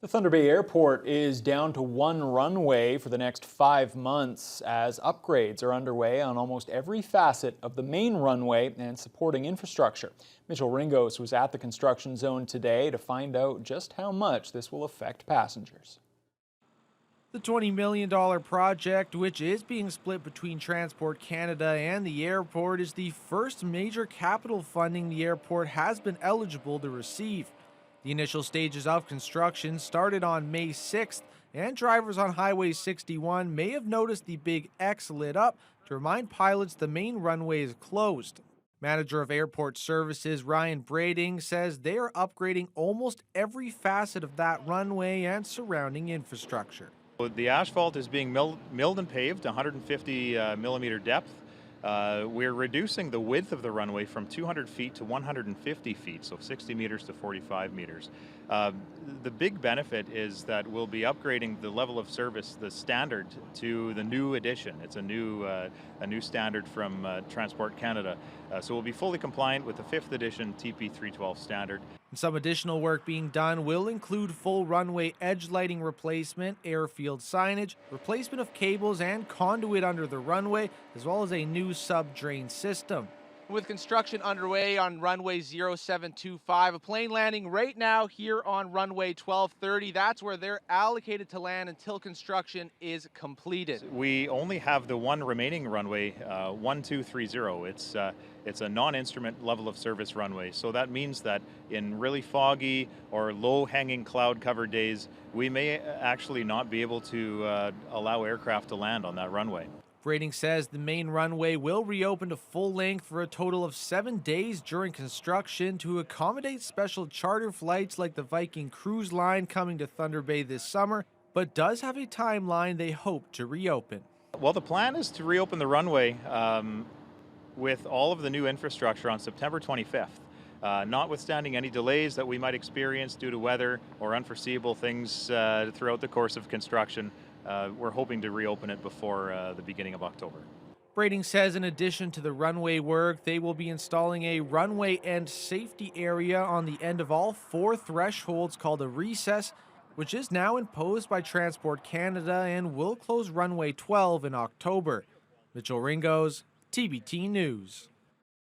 The Thunder Bay Airport is down to one runway for the next 5 months as upgrades are underway on almost every facet of the main runway and supporting infrastructure. Mitchell Ringos was at the construction zone today to find out just how much this will affect passengers. The $20 million project, which is being split between Transport Canada and the airport, is the first major capital funding the airport has been eligible to receive. The initial stages of construction started on May 6th, and drivers on Highway 61 may have noticed the big X lit up to remind pilots the main runway is closed. Manager of Airport Services Ryan Brading says they are upgrading almost every facet of that runway and surrounding infrastructure. The asphalt is being milled and paved, 150 millimeter depth. We're reducing the width of the runway from 200 feet to 150 feet, so 60 meters to 45 meters. The big benefit is that we'll be upgrading the level of service, the standard, to the new edition. It's a new standard from Transport Canada. So we'll be fully compliant with the 5th edition TP 312 standard. Some additional work being done will include full runway edge lighting replacement, airfield signage, replacement of cables and conduit under the runway, as well as a new sub-drain system. With construction underway on runway 0725, a plane landing right now here on runway 1230. That's where they're allocated to land until construction is completed. We only have the one remaining runway, 1230. It's a non-instrument level of service runway. So that means that in really foggy or low-hanging cloud-covered days, we may actually not be able to allow aircraft to land on that runway. Brading says the main runway will reopen to full length for a total of 7 days during construction to accommodate special charter flights like the Viking Cruise Line coming to Thunder Bay this summer, but does have a timeline they hope to reopen. Well, the plan is to reopen the runway with all of the new infrastructure on September 25th. Notwithstanding any delays that we might experience due to weather or unforeseeable things throughout the course of construction, we're hoping to reopen it before the beginning of October. Brading says in addition to the runway work, they will be installing a runway end safety area on the end of all 4 thresholds called a recess, which is now imposed by Transport Canada and will close runway 12 in October. Mitchell Ringos, TBT News.